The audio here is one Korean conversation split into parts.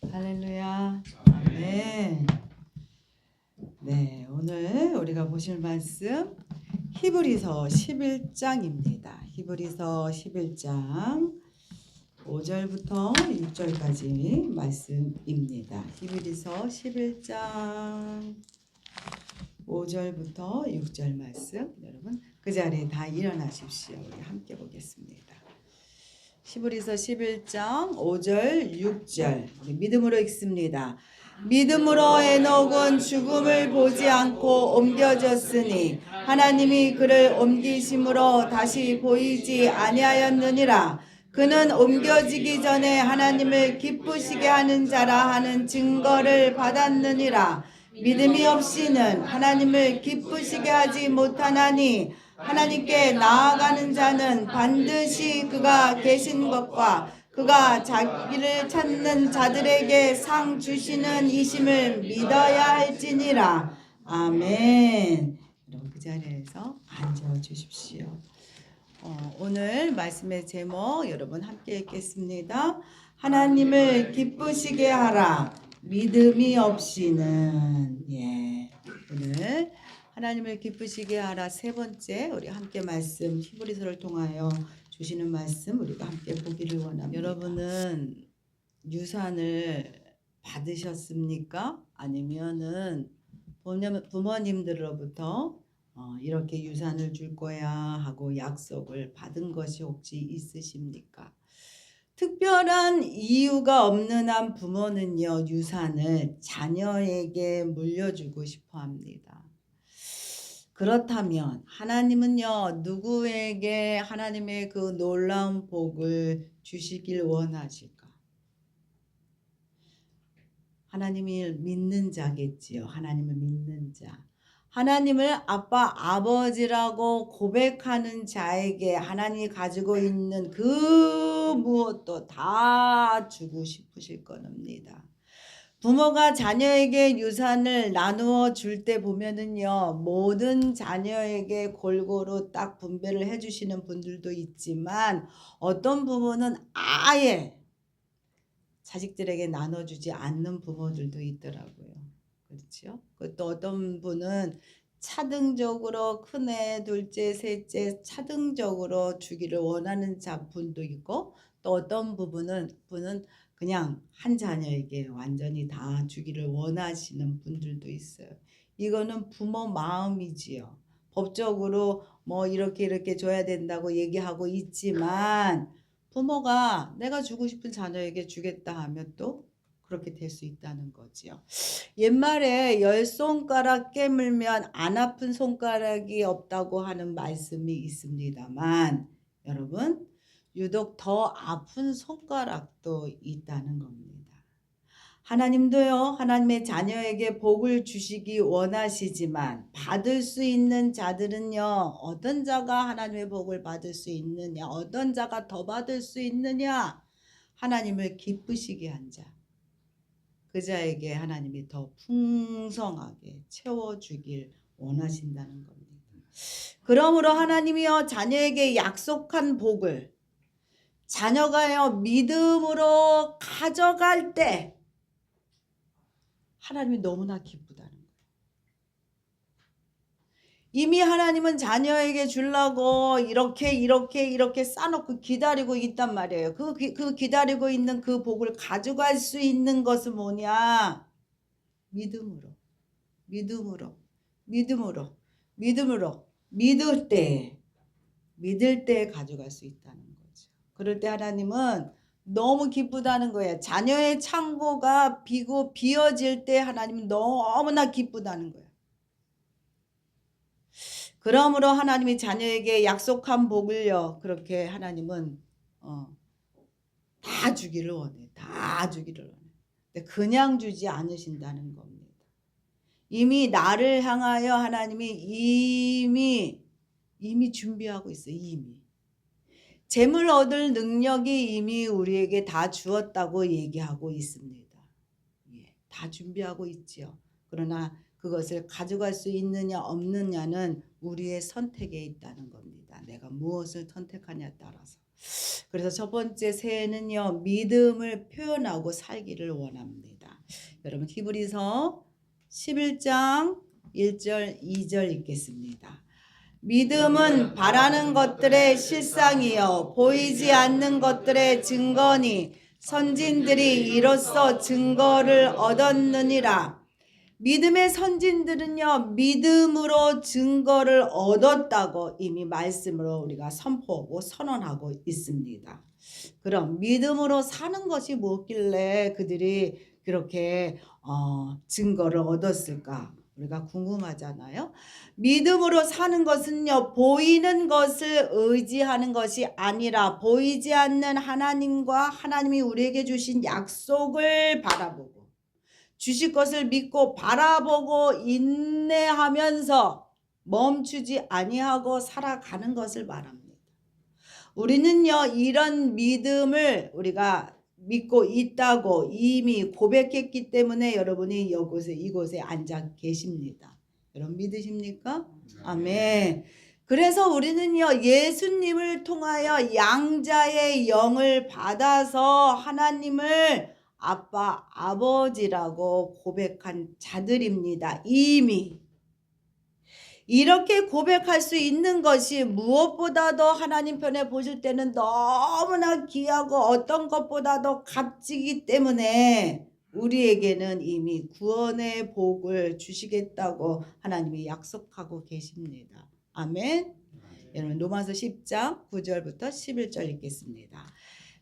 할렐루야. 네. 네, 오늘 우리가 보실 말씀 히브리서 11장입니다. 히브리서 11장 5절부터 6절까지 말씀입니다. 히브리서 11장 5절부터 6절 말씀, 여러분 그 자리에 다 일어나십시오. 우리 함께 보겠습니다. 히브리서 11장 5절 6절 우리 믿음으로 읽습니다. 믿음으로 에녹은 죽음을 보지 않고 옮겨졌으니 하나님이 그를 옮기심으로 다시 보이지 아니하였느니라. 그는 옮겨지기 전에 하나님을 기쁘시게 하는 자라 하는 증거를 받았느니라. 믿음이 없이는 하나님을 기쁘시게 하지 못하나니 하나님께 나아가는 자는 반드시 그가 계신 것과 그가 자기를 찾는 자들에게 상 주시는 이심을 믿어야 할지니라. 아멘. 여러분 그 자리에서 앉아 주십시오. 오늘 말씀의 제목 여러분 함께 읽겠습니다. 하나님을 기쁘시게 하라. 믿음이 없이는. 오늘 하나님을 기쁘시게 하라 세 번째 우리 함께 말씀 히브리서를 통하여 주시는 말씀 우리가 함께 보기를 원합니다. 여러분은 유산을 받으셨습니까? 아니면은 부모님들로부터 이렇게 유산을 줄 거야 하고 약속을 받은 것이 혹시 있으십니까? 특별한 이유가 없는 한 부모는요, 유산을 자녀에게 물려주고 싶어 합니다. 그렇다면 하나님은요, 누구에게 하나님의 그 놀라운 복을 주시길 원하실까? 하나님을 믿는 자겠지요. 하나님을 믿는 자. 하나님을 아빠, 아버지라고 고백하는 자에게 하나님이 가지고 있는 그 무엇도 다 주고 싶으실 겁니다. 부모가 자녀에게 유산을 나누어 줄 때 보면은요, 모든 자녀에게 골고루 딱 분배를 해주시는 분들도 있지만 어떤 부모는 아예 자식들에게 나눠주지 않는 부모들도 있더라고요. 그렇죠? 또 어떤 분은 차등적으로 큰애, 둘째, 셋째 차등적으로 주기를 원하는 분도 있고 또 어떤 분은 그냥 한 자녀에게 완전히 다 주기를 원하시는 분들도 있어요. 이거는 부모 마음이지요. 법적으로 뭐 이렇게 줘야 된다고 얘기하고 있지만 부모가 내가 주고 싶은 자녀에게 주겠다 하면 또 그렇게 될 수 있다는 거지요. 옛말에 10손가락 깨물면 안 아픈 손가락이 없다고 하는 말씀이 있습니다만 여러분 유독 더 아픈 손가락도 있다는 겁니다. 하나님도요, 하나님의 자녀에게 복을 주시기 원하시지만 받을 수 있는 자들은요, 어떤 자가 하나님의 복을 받을 수 있느냐, 어떤 자가 더 받을 수 있느냐, 하나님을 기쁘시게 한 자, 그 자에게 하나님이 더 풍성하게 채워주길 원하신다는 겁니다. 그러므로 하나님이요, 자녀에게 약속한 복을 자녀가요, 믿음으로 가져갈 때 하나님이 너무나 기쁘다는 거예요. 이미 하나님은 자녀에게 주려고 이렇게 싸놓고 기다리고 있단 말이에요. 그 기다리고 있는 그 복을 가져갈 수 있는 것은 뭐냐? 믿음으로 믿을 때 가져갈 수 있다는 거죠. 그럴 때 하나님은 너무 기쁘다는 거예요. 자녀의 창고가 비어질 때 하나님은 너무나 기쁘다는 거예요. 그러므로 하나님이 자녀에게 약속한 복을요, 그렇게 하나님은 다 주기를 원해. 다 주기를 원해. 근데 그냥 주지 않으신다는 겁니다. 이미 나를 향하여 하나님이 이미 준비하고 있어요. 이미. 재물 얻을 능력이 이미 우리에게 다 주었다고 얘기하고 있습니다. 다 준비하고 있지요. 그러나 그것을 가져갈 수 있느냐 없느냐는 우리의 선택에 있다는 겁니다. 내가 무엇을 선택하냐에 따라서. 그래서 첫 번째 새해는요, 믿음을 표현하고 살기를 원합니다. 여러분 히브리서 11장 1절 2절 읽겠습니다. 믿음은 바라는 것들의 실상이요 보이지 않는 것들의 증거니 선진들이 이로써 증거를 얻었느니라. 믿음의 선진들은요, 믿음으로 증거를 얻었다고 이미 말씀으로 우리가 선포하고 선언하고 있습니다. 그럼 믿음으로 사는 것이 뭐길래 그들이 그렇게 증거를 얻었을까? 우리가 궁금하잖아요. 믿음으로 사는 것은요, 보이는 것을 의지하는 것이 아니라 보이지 않는 하나님과 하나님이 우리에게 주신 약속을 바라보고 주실 것을 믿고 바라보고 인내하면서 멈추지 아니하고 살아가는 것을 말합니다. 우리는요, 이런 믿음을 우리가 믿고 있다고 이미 고백했기 때문에 여러분이 이곳에 앉아 계십니다. 여러분 믿으십니까? 아멘. 그래서 우리는요, 예수님을 통하여 양자의 영을 받아서 하나님을 아빠, 아버지라고 고백한 자들입니다. 이미. 이렇게 고백할 수 있는 것이 무엇보다도 하나님 편에 보실 때는 너무나 귀하고 어떤 것보다도 값지기 때문에 우리에게는 이미 구원의 복을 주시겠다고 하나님이 약속하고 계십니다. 아멘. 여러분 로마서 10장 9절부터 11절 읽겠습니다.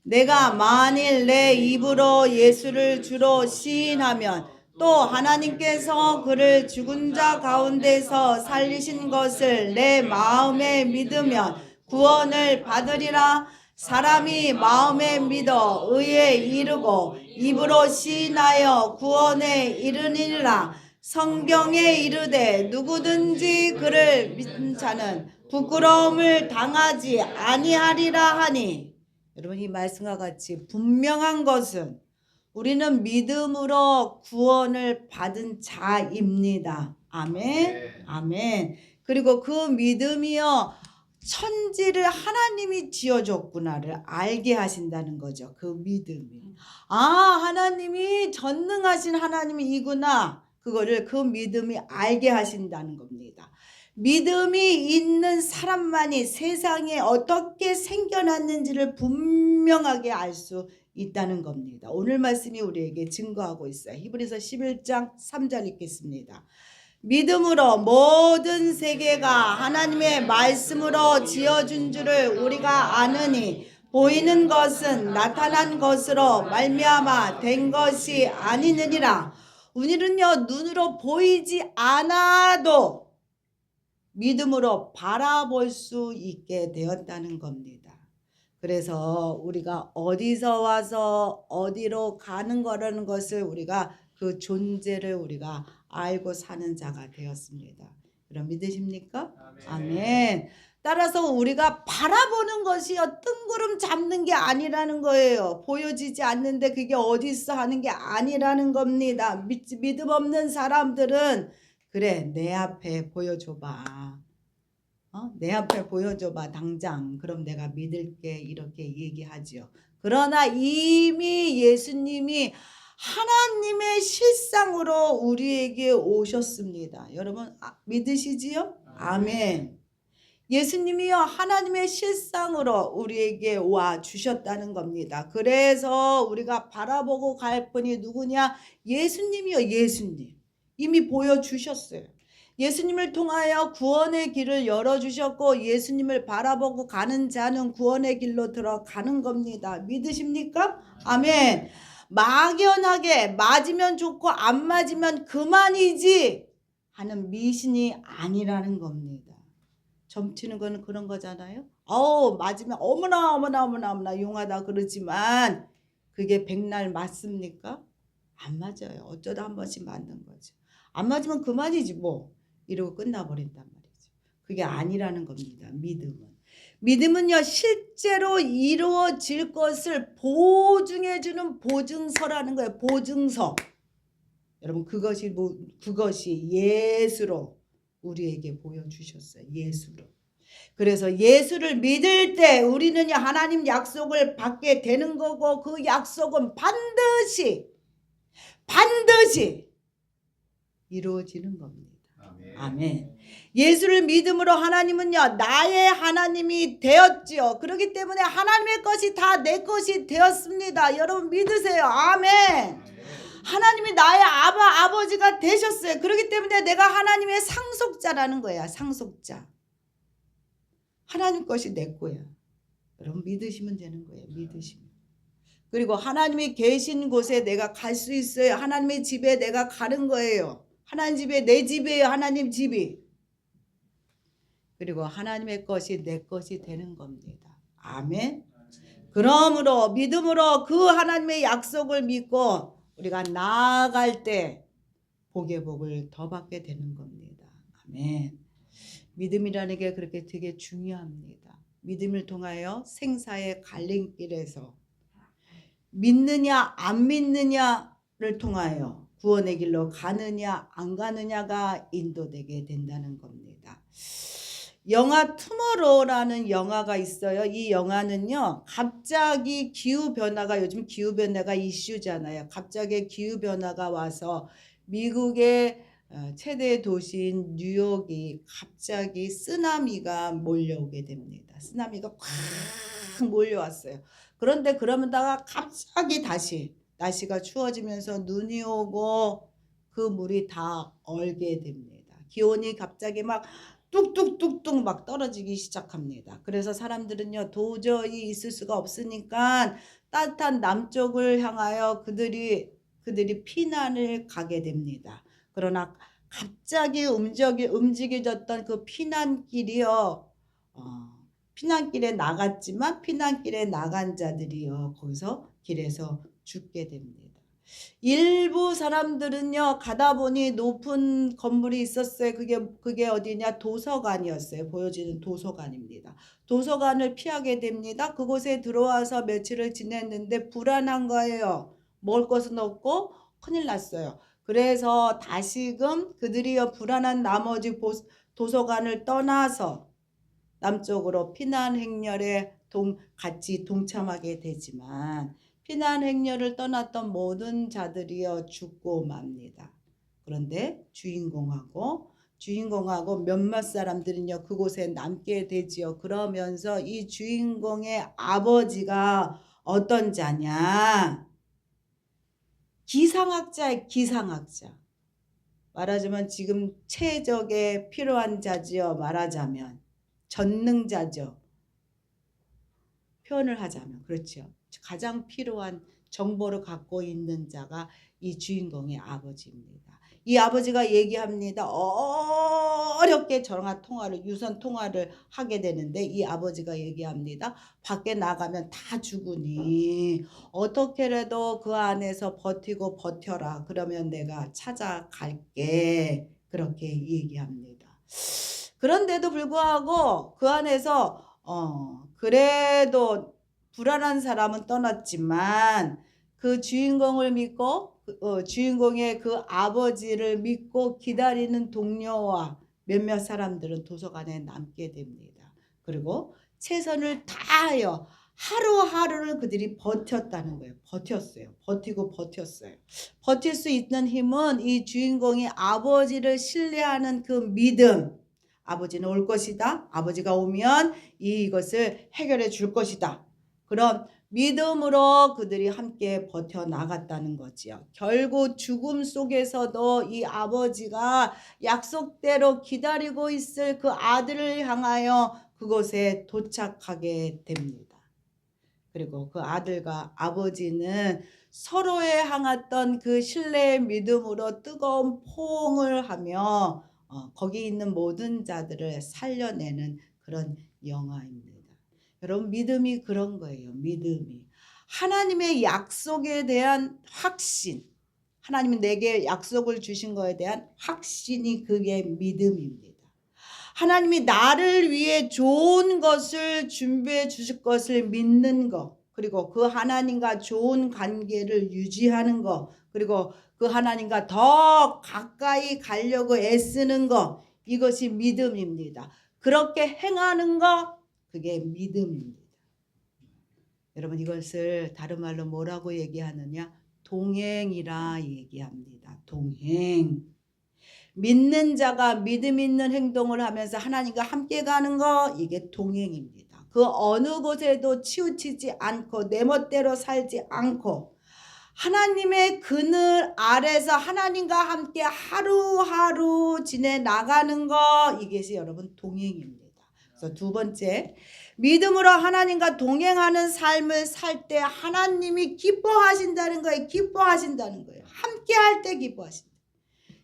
내가 만일 내 입으로 예수를 주로 시인하면 또 하나님께서 그를 죽은 자 가운데서 살리신 것을 내 마음에 믿으면 구원을 받으리라. 사람이 마음에 믿어 의에 이르고 입으로 시인하여 구원에 이르니라. 성경에 이르되 누구든지 그를 믿는 자는 부끄러움을 당하지 아니하리라 하니. 여러분 이 말씀과 같이 분명한 것은 우리는 믿음으로 구원을 받은 자입니다. 아멘. 아멘. 그리고 그 믿음이요 천지를 하나님이 지어줬구나를 알게 하신다는 거죠. 그 믿음이. 하나님이 전능하신 하나님이구나. 그거를 그 믿음이 알게 하신다는 겁니다. 믿음이 있는 사람만이 세상에 어떻게 생겨났는지를 분명하게 알 수 있다는 겁니다. 오늘 말씀이 우리에게 증거하고 있어요. 히브리서 11장 3절 읽겠습니다. 믿음으로 모든 세계가 하나님의 말씀으로 지어준 줄을 우리가 아느니 보이는 것은 나타난 것으로 말미암아 된 것이 아니느니라. 우리는요 눈으로 보이지 않아도 믿음으로 바라볼 수 있게 되었다는 겁니다. 그래서 우리가 어디서 와서 어디로 가는 거라는 것을 우리가 그 존재를 우리가 알고 사는 자가 되었습니다. 그럼 믿으십니까? 아멘. 따라서 우리가 바라보는 것이요 뜬구름 잡는 게 아니라는 거예요. 보여지지 않는데 그게 어디 있어 하는 게 아니라는 겁니다. 믿음 없는 사람들은 그래 내 앞에 보여줘봐. 내 앞에 보여줘봐 당장. 그럼 내가 믿을게 이렇게 얘기하죠. 그러나 이미 예수님이 하나님의 실상으로 우리에게 오셨습니다. 여러분 믿으시지요? 아멘. 예수님이요 하나님의 실상으로 우리에게 와 주셨다는 겁니다. 그래서 우리가 바라보고 갈 분이 누구냐? 예수님이요. 예수님. 이미 보여주셨어요. 예수님을 통하여 구원의 길을 열어주셨고 예수님을 바라보고 가는 자는 구원의 길로 들어가는 겁니다. 믿으십니까? 아멘. 막연하게 맞으면 좋고 안 맞으면 그만이지 하는 미신이 아니라는 겁니다. 점치는 거는 그런 거잖아요. 맞으면 어머나 용하다 그러지만 그게 백날 맞습니까? 안 맞아요. 어쩌다 한 번씩 맞는 거죠. 안 맞으면 그만이지 뭐 이러고 끝나버린단 말이죠. 그게 아니라는 겁니다. 믿음은요 실제로 이루어질 것을 보증해주는 보증서라는 거예요. 보증서. 여러분 그것이 예수로 우리에게 보여주셨어요. 예수로. 그래서 예수를 믿을 때 우리는 하나님 약속을 받게 되는 거고 그 약속은 반드시 이루어지는 겁니다. 아멘. 예수를 믿음으로 하나님은요 나의 하나님이 되었지요. 그렇기 때문에 하나님의 것이 다 내 것이 되었습니다. 여러분 믿으세요. 아멘. 하나님이 나의 아버지가 되셨어요. 그렇기 때문에 내가 하나님의 상속자라는 거야. 상속자. 하나님 것이 내 거야. 여러분 믿으시면 되는 거예요. 믿으시면. 그리고 하나님이 계신 곳에 내가 갈 수 있어요. 하나님의 집에 내가 가는 거예요. 하나님 집에 내 집이에요. 하나님 집이. 그리고 하나님의 것이 내 것이 되는 겁니다. 아멘. 그러므로 믿음으로 그 하나님의 약속을 믿고 우리가 나아갈 때 복의 복을 더 받게 되는 겁니다. 아멘. 믿음이라는 게 그렇게 되게 중요합니다. 믿음을 통하여 생사의 갈림길에서 믿느냐 안 믿느냐를 통하여 구원의 길로 가느냐 안 가느냐가 인도되게 된다는 겁니다. 영화 투모로우라는 영화가 있어요. 이 영화는요 갑자기 기후변화가 요즘 기후변화가 이슈잖아요. 갑자기 기후변화가 와서 미국의 최대 도시인 뉴욕이 갑자기 쓰나미가 몰려오게 됩니다. 쓰나미가 콱 몰려왔어요. 그런데 그러다가 갑자기 다시 날씨가 추워지면서 눈이 오고 그 물이 다 얼게 됩니다. 기온이 갑자기 막 뚝뚝뚝뚝 막 떨어지기 시작합니다. 그래서 사람들은요 도저히 있을 수가 없으니까 따뜻한 남쪽을 향하여 그들이 피난을 가게 됩니다. 그러나 갑자기 움직여졌던 그 피난길이요 피난길에 나갔지만 피난길에 나간 자들이요 거기서 길에서 죽게 됩니다. 일부 사람들은요 가다 보니 높은 건물이 있었어요. 그게 어디냐 도서관이었어요. 보여지는 도서관입니다. 도서관을 피하게 됩니다. 그곳에 들어와서 며칠을 지냈는데 불안한 거예요. 먹을 것은 없고 큰일 났어요. 그래서 다시금 그들이요 불안한 나머지 도서관을 떠나서 남쪽으로 피난 행렬에 같이 동참하게 되지만 피난 행렬을 떠났던 모든 자들이여 죽고 맙니다. 그런데 주인공하고 몇몇 사람들은요 그곳에 남게 되지요. 그러면서 이 주인공의 아버지가 어떤 자냐? 기상학자의 기상학자. 말하자면 지금 최적에 필요한 자지요. 말하자면 전능자죠. 표현을 하자면 그렇죠. 가장 필요한 정보를 갖고 있는 자가 이 주인공의 아버지입니다. 이 아버지가 얘기합니다. 어렵게 전화 통화를 유선 통화를 하게 되는데 이 아버지가 얘기합니다. 밖에 나가면 다 죽으니 어떻게라도 그 안에서 버티고 버텨라. 그러면 내가 찾아갈게. 그렇게 얘기합니다. 그런데도 불구하고 그 안에서 그래도 불안한 사람은 떠났지만 그 주인공을 믿고 주인공의 그 아버지를 믿고 기다리는 동료와 몇몇 사람들은 도서관에 남게 됩니다. 그리고 최선을 다하여 하루하루를 그들이 버텼다는 거예요. 버텼어요. 버티고 버텼어요. 버틸 수 있는 힘은 이 주인공이 아버지를 신뢰하는 그 믿음. 아버지는 올 것이다. 아버지가 오면 이것을 해결해 줄 것이다. 그런 믿음으로 그들이 함께 버텨나갔다는 거지요. 결국 죽음 속에서도 이 아버지가 약속대로 기다리고 있을 그 아들을 향하여 그곳에 도착하게 됩니다. 그리고 그 아들과 아버지는 서로에 향했던 그 신뢰의 믿음으로 뜨거운 포옹을 하며 거기 있는 모든 자들을 살려내는 그런 영화입니다. 여러분 믿음이 그런 거예요. 믿음이 하나님의 약속에 대한 확신, 하나님이 내게 약속을 주신 거에 대한 확신이 그게 믿음입니다. 하나님이 나를 위해 좋은 것을 준비해 주실 것을 믿는 것, 그리고 그 하나님과 좋은 관계를 유지하는 것, 그리고 그 하나님과 더 가까이 가려고 애쓰는 것, 이것이 믿음입니다. 그렇게 행하는 거, 그게 믿음입니다. 여러분, 이것을 다른 말로 뭐라고 얘기하느냐? 동행이라 얘기합니다. 동행. 믿는 자가 믿음 있는 행동을 하면서 하나님과 함께 가는 거, 이게 동행입니다. 그 어느 곳에도 치우치지 않고 내 멋대로 살지 않고 하나님의 그늘 아래서 하나님과 함께 하루하루 지내나가는 거, 이것이 여러분 동행입니다. 그래서 두 번째, 믿음으로 하나님과 동행하는 삶을 살 때 하나님이 기뻐하신다는 거예요. 기뻐하신다는 거예요. 함께 할 때 기뻐하신다.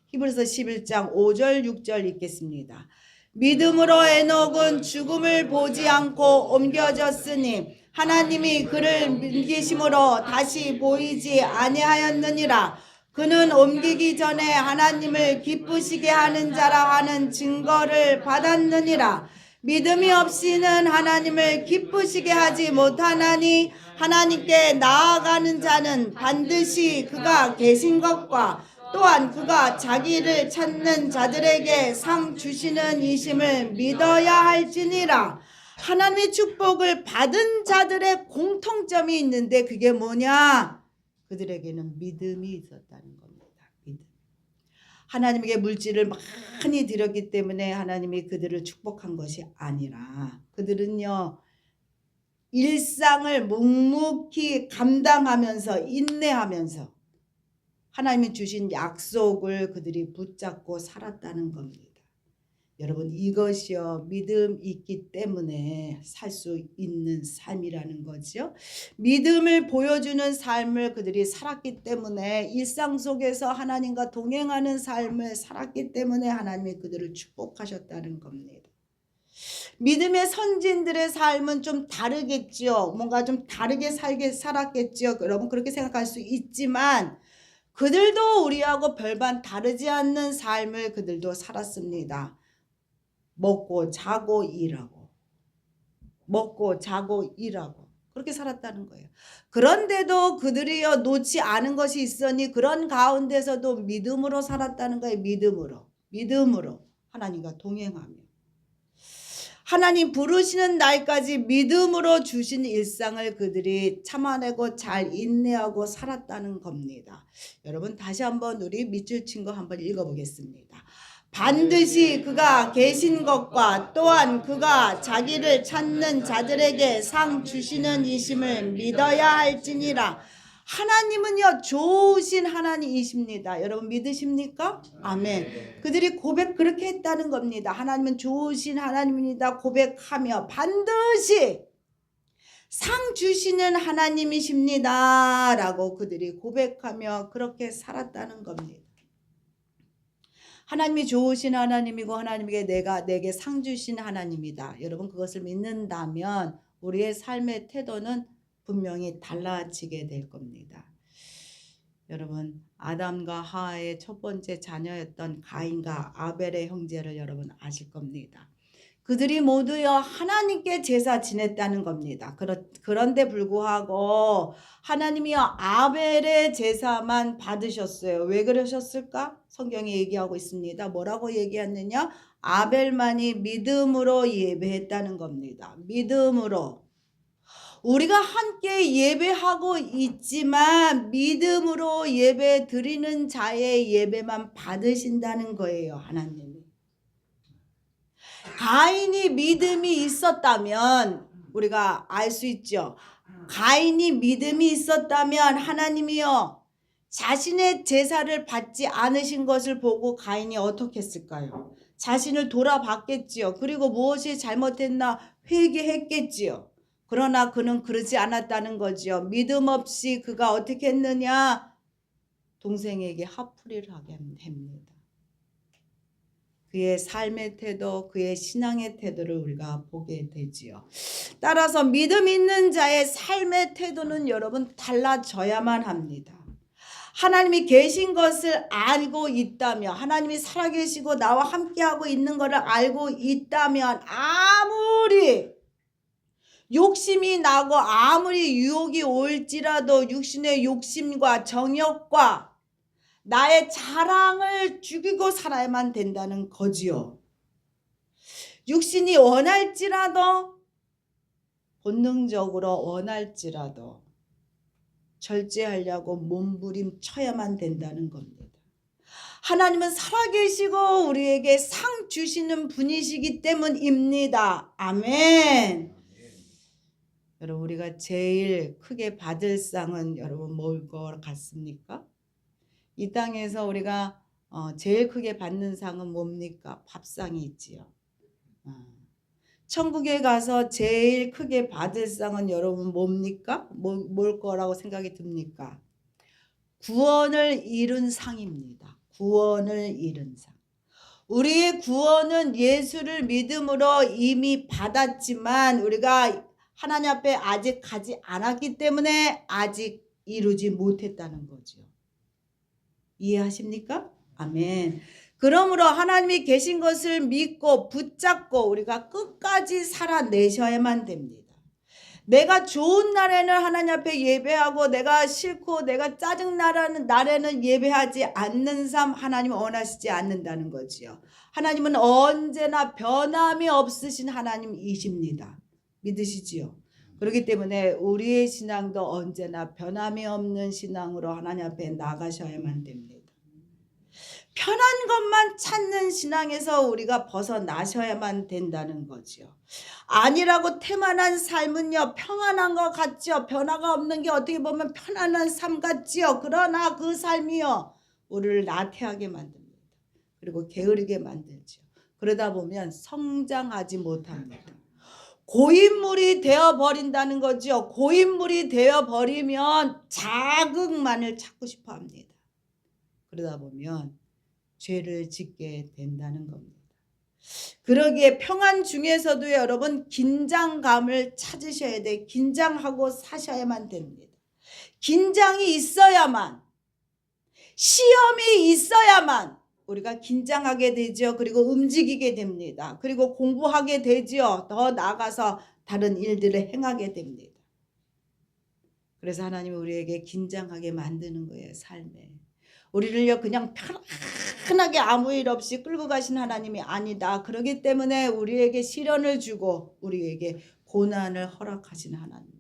히브리서 11장 5절 6절 읽겠습니다. 믿음으로 에녹은 죽음을 보지 않고 옮겨졌으니 하나님이 그를 믿으심으로 다시 보이지 아니하였느니라. 그는 옮기기 전에 하나님을 기쁘시게 하는 자라 하는 증거를 받았느니라. 믿음이 없이는 하나님을 기쁘시게 하지 못하나니 하나님께 나아가는 자는 반드시 그가 계신 것과 또한 그가 자기를 찾는 자들에게 상 주시는 이심을 믿어야 할지니라. 하나님의 축복을 받은 자들의 공통점이 있는데 그게 뭐냐? 그들에게는 믿음이 있었다는 겁니다. 믿음. 하나님에게 물질을 많이 드렸기 때문에 하나님이 그들을 축복한 것이 아니라 그들은요, 일상을 묵묵히 감당하면서 인내하면서 하나님이 주신 약속을 그들이 붙잡고 살았다는 겁니다. 여러분, 이것이요, 믿음 있기 때문에 살 수 있는 삶이라는 거죠. 믿음을 보여주는 삶을 그들이 살았기 때문에, 일상 속에서 하나님과 동행하는 삶을 살았기 때문에 하나님이 그들을 축복하셨다는 겁니다. 믿음의 선진들의 삶은 좀 다르겠죠. 뭔가 좀 다르게 살았겠죠. 여러분, 그렇게 생각할 수 있지만 그들도 우리하고 별반 다르지 않는 삶을 그들도 살았습니다. 먹고 자고 일하고, 먹고 자고 일하고, 그렇게 살았다는 거예요. 그런데도 그들이요, 놓지 않은 것이 있으니 그런 가운데서도 믿음으로 살았다는 거예요. 믿음으로 하나님과 동행하며 하나님 부르시는 날까지 믿음으로 주신 일상을 그들이 참아내고 잘 인내하고 살았다는 겁니다. 여러분, 다시 한번 우리 밑줄 친 거 한번 읽어보겠습니다. 반드시 그가 계신 것과 또한 그가 자기를 찾는 자들에게 상 주시는 이심을 믿어야 할지니라. 하나님은요, 좋으신 하나님이십니다. 여러분, 믿으십니까? 아멘. 그들이 그렇게 했다는 겁니다. 하나님은 좋으신 하나님입니다. 고백하며 반드시 상 주시는 하나님이십니다. 라고 그들이 고백하며 그렇게 살았다는 겁니다. 하나님이 좋으신 하나님이고 하나님에게 내게 상 주신 하나님이다. 여러분, 그것을 믿는다면 우리의 삶의 태도는 분명히 달라지게 될 겁니다. 여러분, 아담과 하와의 첫 번째 자녀였던 가인과 아벨의 형제를 여러분 아실 겁니다. 그들이 모두요, 하나님께 제사 지냈다는 겁니다. 그런데 불구하고 하나님이요, 아벨의 제사만 받으셨어요. 왜 그러셨을까? 성경이 얘기하고 있습니다. 뭐라고 얘기했느냐? 아벨만이 믿음으로 예배했다는 겁니다. 믿음으로. 우리가 함께 예배하고 있지만 믿음으로 예배 드리는 자의 예배만 받으신다는 거예요, 하나님이. 가인이 믿음이 있었다면 우리가 알 수 있죠. 가인이 믿음이 있었다면 하나님이요, 자신의 제사를 받지 않으신 것을 보고 가인이 어떻게 했을까요? 자신을 돌아봤겠지요. 그리고 무엇이 잘못했나 회개했겠지요. 그러나 그는 그러지 않았다는 거지요. 믿음 없이 그가 어떻게 했느냐? 동생에게 화풀이를 하게 합니다. 그의 삶의 태도, 그의 신앙의 태도를 우리가 보게 되지요. 따라서 믿음 있는 자의 삶의 태도는 여러분 달라져야만 합니다. 하나님이 계신 것을 알고 있다면, 하나님이 살아계시고 나와 함께하고 있는 것을 알고 있다면 아무리 욕심이 나고 아무리 유혹이 올지라도 육신의 욕심과 정욕과 나의 자랑을 죽이고 살아야만 된다는 거지요. 육신이 원할지라도, 본능적으로 원할지라도 절제하려고 몸부림쳐야만 된다는 겁니다. 하나님은 살아계시고 우리에게 상 주시는 분이시기 때문입니다. 아멘. 여러분, 우리가 제일 크게 받을 상은 여러분 뭘 것 같습니까? 이 땅에서 우리가 제일 크게 받는 상은 뭡니까? 밥상이 있지요. 천국에 가서 제일 크게 받을 상은 여러분 뭡니까? 뭘 거라고 생각이 듭니까? 구원을 이룬 상입니다. 구원을 이룬 상. 우리의 구원은 예수를 믿음으로 이미 받았지만 우리가 하나님 앞에 아직 가지 않았기 때문에 아직 이루지 못했다는 거죠. 이해하십니까? 아멘. 그러므로 하나님이 계신 것을 믿고 붙잡고 우리가 끝까지 살아내셔야만 됩니다. 내가 좋은 날에는 하나님 앞에 예배하고 내가 싫고 내가 짜증나는 날에는 예배하지 않는 삶 하나님은 원하시지 않는다는 거지요. 하나님은 언제나 변함이 없으신 하나님이십니다. 믿으시지요? 그렇기 때문에 우리의 신앙도 언제나 변함이 없는 신앙으로 하나님 앞에 나가셔야만 됩니다. 편한 것만 찾는 신앙에서 우리가 벗어나셔야만 된다는 거죠. 아니라고 태만한 삶은요 평안한 것 같죠. 변화가 없는 게 어떻게 보면 편안한 삶 같지요. 그러나 그 삶이요 우리를 나태하게 만듭니다. 그리고 게으르게 만들죠. 그러다 보면 성장하지 못합니다. 고인물이 되어버린다는 거죠. 고인물이 되어버리면 자극만을 찾고 싶어 합니다. 그러다 보면 죄를 짓게 된다는 겁니다. 그러기에 평안 중에서도 여러분 긴장감을 찾으셔야 돼. 긴장하고 사셔야만 됩니다. 긴장이 있어야만, 시험이 있어야만 우리가 긴장하게 되죠. 그리고 움직이게 됩니다. 그리고 공부하게 되죠. 더 나아가서 다른 일들을 행하게 됩니다. 그래서 하나님이 우리에게 긴장하게 만드는 거예요. 삶에. 우리를요 그냥 편하게 아무 일 없이 끌고 가신 하나님이 아니다. 그렇기 때문에 우리에게 시련을 주고 우리에게 고난을 허락하신 하나님.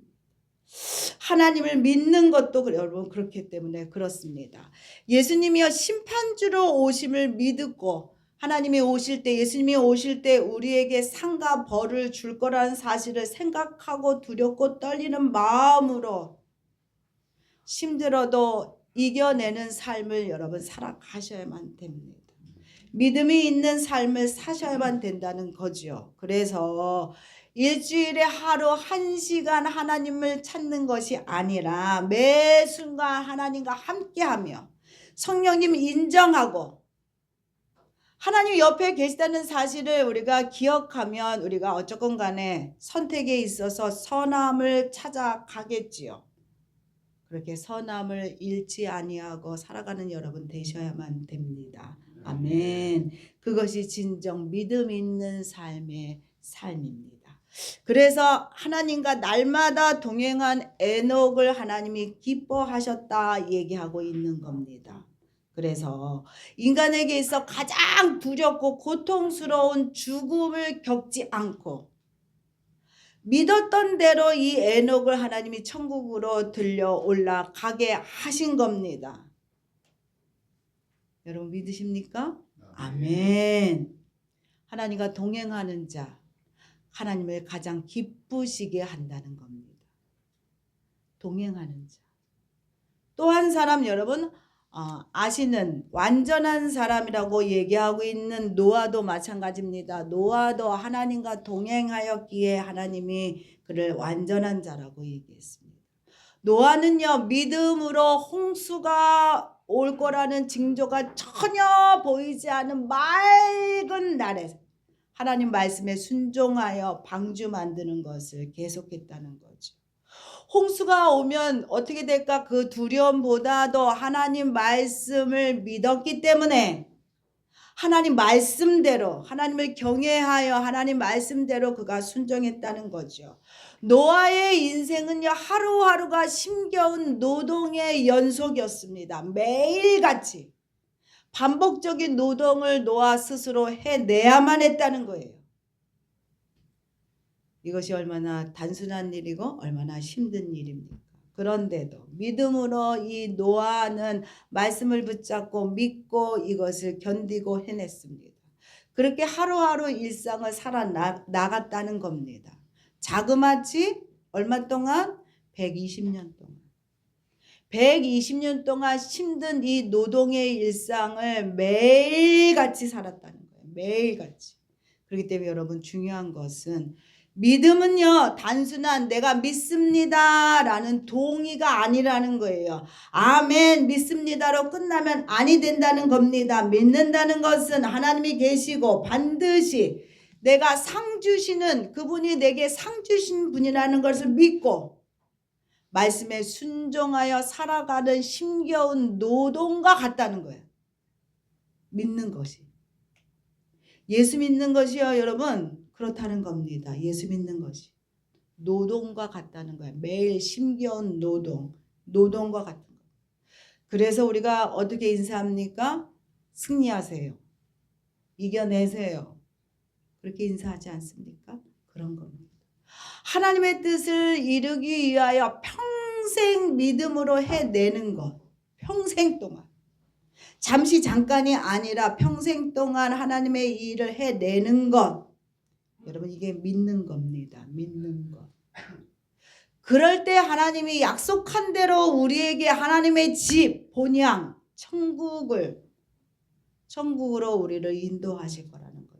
하나님을 믿는 것도 여러분 그렇기 때문에 그렇습니다. 예수님이요 심판주로 오심을 믿고 하나님이 오실 때, 예수님이 오실 때 우리에게 상과 벌을 줄 거라는 사실을 생각하고 두렵고 떨리는 마음으로 힘들어도 이겨내는 삶을 여러분 살아가셔야만 됩니다. 믿음이 있는 삶을 사셔야만 된다는 거죠. 그래서 일주일에 하루 1시간 하나님을 찾는 것이 아니라 매 순간 하나님과 함께하며 성령님 인정하고 하나님 옆에 계시다는 사실을 우리가 기억하면 우리가 어쨌건 간에 선택에 있어서 선함을 찾아가겠지요. 그렇게 선함을 잃지 아니하고 살아가는 여러분 되셔야만 됩니다. 아멘. 그것이 진정 믿음 있는 삶의 삶입니다. 그래서 하나님과 날마다 동행한 에녹을 하나님이 기뻐하셨다 얘기하고 있는 겁니다. 그래서 인간에게 있어 가장 두렵고 고통스러운 죽음을 겪지 않고 믿었던 대로 이 에녹을 하나님이 천국으로 들려 올라가게 하신 겁니다. 여러분 믿으십니까? 아멘. 하나님과 동행하는 자, 하나님을 가장 기쁘시게 한다는 겁니다. 동행하는 자. 또 한 사람 여러분 아시는 완전한 사람이라고 얘기하고 있는 노아도 마찬가지입니다. 노아도 하나님과 동행하였기에 하나님이 그를 완전한 자라고 얘기했습니다. 노아는요 믿음으로 홍수가 올 거라는 징조가 전혀 보이지 않은 맑은 날에 하나님 말씀에 순종하여 방주 만드는 것을 계속했다는 거죠. 홍수가 오면 어떻게 될까? 그 두려움보다도 하나님 말씀을 믿었기 때문에 하나님 말씀대로 하나님을 경외하여 하나님 말씀대로 그가 순종했다는 거죠. 노아의 인생은요 하루하루가 힘겨운 노동의 연속이었습니다. 매일같이 반복적인 노동을 노아 스스로 해내야만 했다는 거예요. 이것이 얼마나 단순한 일이고 얼마나 힘든 일입니까? 그런데도 믿음으로 이 노아는 말씀을 붙잡고 믿고 이것을 견디고 해냈습니다. 그렇게 하루하루 일상을 살아나갔다는 겁니다. 자그마치 얼마 동안? 120년 동안. 120년 동안 힘든 이 노동의 일상을 매일같이 살았다는 거예요. 매일같이. 그렇기 때문에 여러분 중요한 것은 믿음은요 단순한 내가 믿습니다 라는 동의가 아니라는 거예요. 아멘 믿습니다로 끝나면 아니 된다는 겁니다. 믿는다는 것은 하나님이 계시고 반드시 내가 상 주시는 그분이 내게 상 주신 분이라는 것을 믿고 말씀에 순종하여 살아가는 힘겨운 노동과 같다는 거예요. 믿는 것이. 예수 믿는 것이요 여러분 그렇다는 겁니다. 예수 믿는 것이. 노동과 같다는 거예요. 매일 힘겨운 노동과 같은 거예요. 그래서 우리가 어떻게 인사합니까? 승리하세요. 이겨내세요. 그렇게 인사하지 않습니까? 그런 겁니다. 하나님의 뜻을 이루기 위하여 평생 믿음으로 해내는 것. 평생 동안. 잠시 잠깐이 아니라 평생 동안 하나님의 일을 해내는 것. 여러분 이게 믿는 겁니다. 믿는 것. 그럴 때 하나님이 약속한 대로 우리에게 하나님의 집, 본향, 천국으로 우리를 인도하실 거라는 겁니다.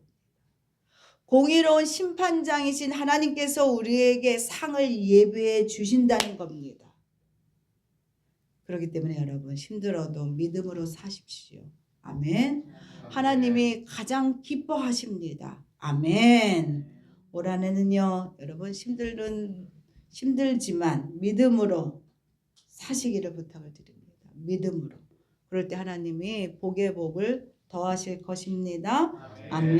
공의로운 심판장이신 하나님께서 우리에게 상을 예비해 주신다는 겁니다. 그렇기 때문에 여러분 힘들어도 믿음으로 사십시오. 아멘. 하나님이 가장 기뻐하십니다. 아멘. 올 한해는요 여러분 힘들지만 믿음으로 사시기를 부탁을 드립니다. 믿음으로. 그럴 때 하나님이 복의 복을 더하실 것입니다. 아멘.